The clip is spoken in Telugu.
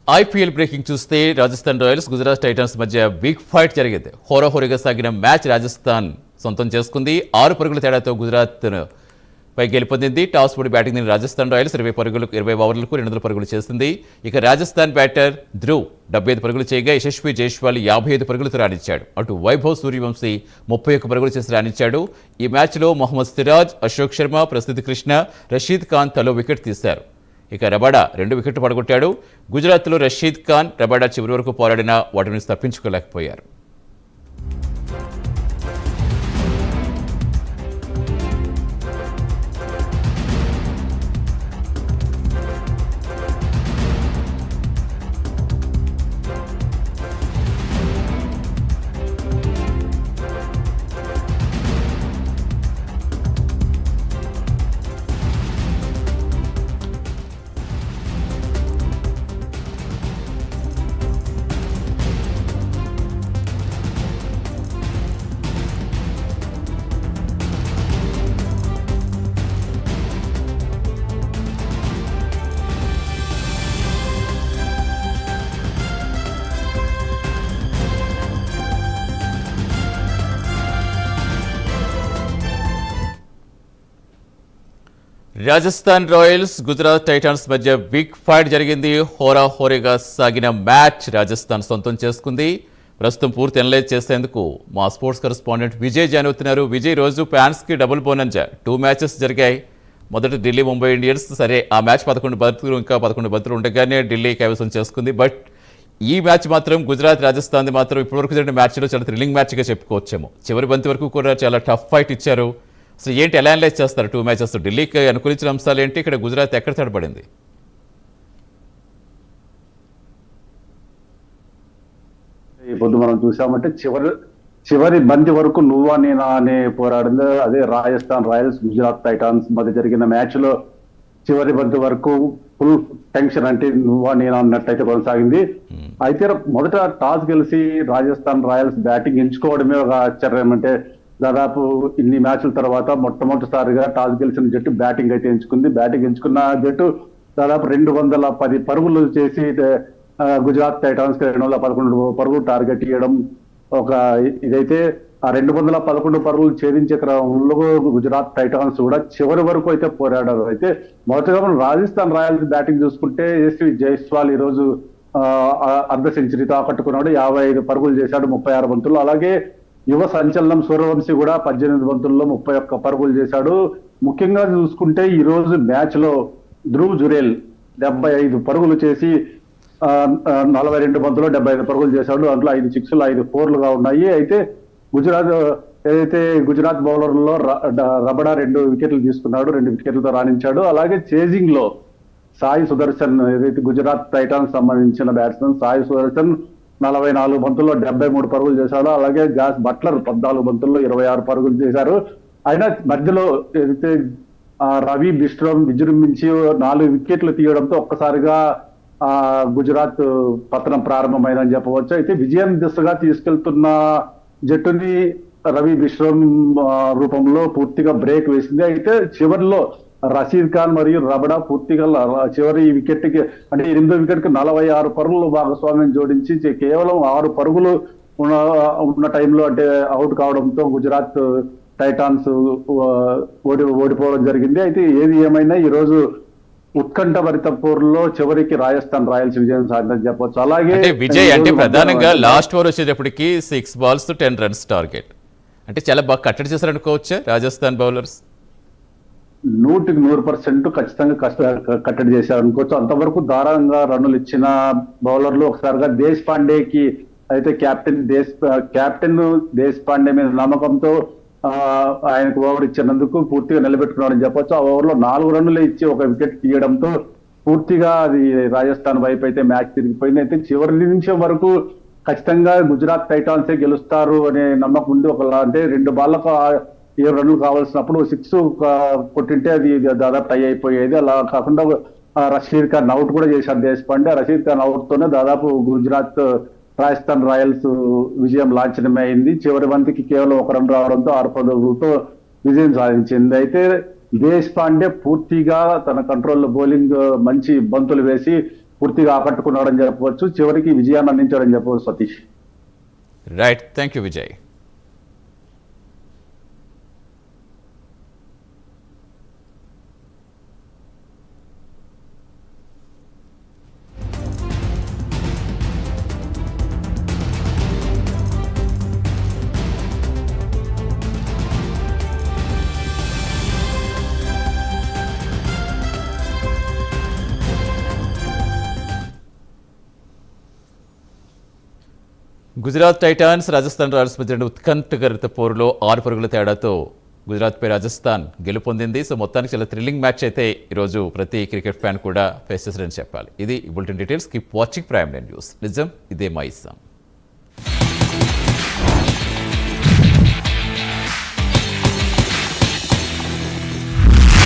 ఐపీఎల్ బ్రేకింగ్ చూస్తే రాజస్థాన్ రాయల్స్ గుజరాత్ టైటన్స్ మధ్య బిగ్ ఫైట్ జరిగింది. హోరాహోరీగా సాగిన మ్యాచ్ రాజస్థాన్ సొంతం చేసుకుంది. 6 పరుగుల తేడాతో గుజరాత్ పై గెలుపొందింది. టాస్ ఓడి బ్యాటింగ్ దిన రాజస్థాన్ రాయల్స్ 20 ఓవర్లకు 200 పరుగులు చేసింది. ఇక రాజస్థాన్ బ్యాటర్ ధ్రువ్ 75 పరుగులు చేయగా యశస్వి జైస్వాల్ 55 పరుగులతో రాణించాడు. అటు వైభవ్ సూర్యవంశీ 31 పరుగులు చేసి రాణించాడు. ఈ మ్యాచ్లో మొహమ్మద్ సిరాజ్, అశోక్ శర్మ, ప్రసిద్ధ్ కృష్ణ, రషీద్ ఖాన్ తలో వికెట్ తీశారు. ఇక రబాడా 2 వికెట్లు పడగొట్టాడు. గుజరాత్లో రషీద్ ఖాన్, రబాడా చివరి వరకు పోరాడినా వాటి నుంచి తప్పించుకోలేకపోయారు. రాజస్థాన్ రాయల్స్ గుజరాత్ టైటన్స్ మధ్య బిగ్ ఫైట్ జరిగింది. హోరాహోరీగా సాగిన మ్యాచ్ రాజస్థాన్ సొంతం చేసుకుంది. ప్రస్తుతం పూర్తి అనలైజ్ చేసేందుకు మా స్పోర్ట్స్ కరెస్పాండెంట్ విజయ్ జాయిన్ అవుతున్నారు. విజయ్, రోజు ఫ్యాన్స్కి డబుల్ బోనస్ 2 మ్యాచెస్ జరిగాయి. మొదట ఢిల్లీ ముంబై ఇండియన్స్, సరే ఆ మ్యాచ్ 11 బంతులు ఇంకా 11 బంతులు ఉండగానే ఢిల్లీ కైవసం చేసుకుంది. బట్ ఈ మ్యాచ్ మాత్రం గుజరాత్ రాజస్థాన్ మాత్రం ఇప్పటివరకు జరిగిన మ్యాచ్లో చాలా థ్రిల్లింగ్ మ్యాచ్గా చెప్పుకోవచ్చేమో. చివరి బంతి వరకు కూడా చాలా టఫ్ ఫైట్ ఇచ్చారు. అసలు ఏంటి, ఎలా అనలైజ్ చేస్తారు 2 మ్యాచెస్? ఢిల్లీకి అనుకూలించిన అంశాలు ఏంటి? ఇక్కడ గుజరాత్ ఎక్కడ తడబడింది? ఇప్పుడు మనం చూసామంటే చివరి బంతి వరకు నువ్వా నేనా అనే పోరాడింది. అదే రాజస్థాన్ రాయల్స్ గుజరాత్ టైటాన్స్ మధ్య జరిగిన మ్యాచ్ లో చివరి బంతి వరకు ఫుల్ టెన్షన్, అంటే నువ్వా నేనా అన్నట్టయితే కొనసాగింది. అయితే మొదట టాస్ గెలిచి రాజస్థాన్ రాయల్స్ బ్యాటింగ్ ఎంచుకోవడమే ఒక ఆశ్చర్యం. అంటే దాదాపు ఇన్ని మ్యాచ్ల తర్వాత మొట్టమొదటిసారిగా టాస్ గెలిచిన జట్టు బ్యాటింగ్ అయితే ఎంచుకుంది. బ్యాటింగ్ ఎంచుకున్న జట్టు దాదాపు 210 పరుగులు చేసి గుజరాత్ టైటాన్స్ కి 211 పరుగులు టార్గెట్ ఇవ్వడం ఒక ఇదైతే. ఆ 211 పరుగులు ఛేదించే క్రమంలో గుజరాత్ టైటాన్స్ కూడా చివరి వరకు అయితే పోరాడారు. అయితే మొదటగా మనం రాజస్థాన్ రాయల్స్ బ్యాటింగ్ చూసుకుంటే యశస్వి జైస్వాల్ ఈ రోజు అర్ధ సెంచరీతో ఆకట్టుకున్నాడు. 55 పరుగులు చేశాడు 36 బంతులు. అలాగే యువ సంచలనం సూర్యవంశీ కూడా 18 బంతుల్లో 31 పరుగులు చేశాడు. ముఖ్యంగా చూసుకుంటే ఈ రోజు మ్యాచ్ లో ధ్రువ్ జురేల్ 75 పరుగులు చేసి 42 బంతుల్లో 75 పరుగులు చేశాడు. దాంట్లో 5 6లు 5 4లుగా ఉన్నాయి. అయితే గుజరాత్ బౌలర్లలో రబడా 2 వికెట్లు తీసుకున్నాడు, 2 వికెట్లతో రాణించాడు. అలాగే చేజింగ్ లో సాయి సుదర్శన్, ఏదైతే గుజరాత్ టైటాన్స్ సంబంధించిన బ్యాట్స్మెన్ సాయి సుదర్శన్ 44 బంతుల్లో 73 పరుగులు చేశాడు. అలాగే జాస్ బట్లర్ 14 బంతుల్లో 26 పరుగులు చేశారు. అయినా మధ్యలో ఏదైతే రవి బిష్ట్రోమ్ విజృంభించి 4 వికెట్లు తీయడంతో ఒక్కసారిగా గుజరాత్ పతనం ప్రారంభమైందని చెప్పవచ్చు. అయితే విజయం దిశగా తీసుకెళ్తున్న జట్టుని రవి బిష్ట్రోమ్ రూపంలో పూర్తిగా బ్రేక్ వేసింది. అయితే చివరిలో రషీద్ ఖాన్ మరియు రబడా పూర్తిగా చివరి వికెట్ కి, అంటే 8వ వికెట్ కి 46 పరుగులు భాగస్వామ్యం జోడించి కేవలం 6 పరుగులు ఉన్న టైంలో అంటే అవుట్ కావడంతో గుజరాత్ టైటాన్స్ ఓడిపోవడం జరిగింది. అయితే ఏది ఏమైనా ఈ రోజు ఉత్కంఠభరిత పోరులో చివరికి రాజస్థాన్ రాయల్స్ విజయం సాధిందని చెప్పవచ్చు. అలాగే విజయ్ అంటే ప్రధానంగా లాస్ట్ ఓవర్ వచ్చేటప్పటికి 6 balls 10 runs టార్గెట్, అంటే చాలా బాగా కట్టడి చేశారనుకోవచ్చా రాజస్థాన్ బౌలర్స్? 100% ఖచ్చితంగా కట్టడి చేశారు అనుకోవచ్చు. అంతవరకు దారుణంగా రన్నులు ఇచ్చిన బౌలర్లు ఒకసారిగా దేశ్ పాండేకి అయితే కెప్టెన్ దేశ్ పాండే మీద నమ్మకంతో ఆయనకు ఓవర్ ఇచ్చినందుకు పూర్తిగా నిలబెట్టుకున్నాడని చెప్పొచ్చు. ఆ ఓవర్ లో 4 రన్నులు ఇచ్చి 1 వికెట్ తీయడంతో పూర్తిగా అది రాజస్థాన్ వైపు అయితే మ్యాచ్ తిరిగిపోయింది. అయితే చివరి నిమిషం వరకు ఖచ్చితంగా గుజరాత్ టైటాన్సే గెలుస్తారు అనే నమ్మకం ఉంది. అంటే 2 బాళ్లకు 7 రన్నులు కావాల్సినప్పుడు 6 కొట్టింటే అది దాదాపు టై అయిపోయేది. అలా కాకుండా రషీద్ ఖాన్ అవుట్ కూడా చేశారు దేశ్ పాండే. రషీద్ ఖాన్ అవుట్ తోనే దాదాపు గుజరాత్ రాజస్థాన్ రాయల్స్ విజయం లాంఛనమే అయింది. చివరి బంతికి కేవలం 1 రన్ రావడంతో 6 పరుగులతో విజయం సాధించింది. అయితే దేశ్ పాండే పూర్తిగా తన కంట్రోల్లో బౌలింగ్ మంచి బంతులు వేసి పూర్తిగా ఆకట్టుకున్నాడని చెప్పవచ్చు. చివరికి విజయాన్ని అందించాడని చెప్పవచ్చు Satish. Right, thank you Vijay. Gujarat Titans Rajasthan Royals మధ్య ఉత్కంఠభరిత పోరులో 6 పరుగుల తేడాతో గుజరాత్పై రాజస్థాన్ గెలుపొందింది. సో మొత్తానికి చాలా థ్రిల్లింగ్ మ్యాచ్ అయితే ఈరోజు ప్రతి క్రికెట్ ఫ్యాన్ కూడా ఫేస్ చేశారని చెప్పాలి. ఇది bulletin details. Keep watching prime line news. నిజం ఇదే మా ఇస్తాం.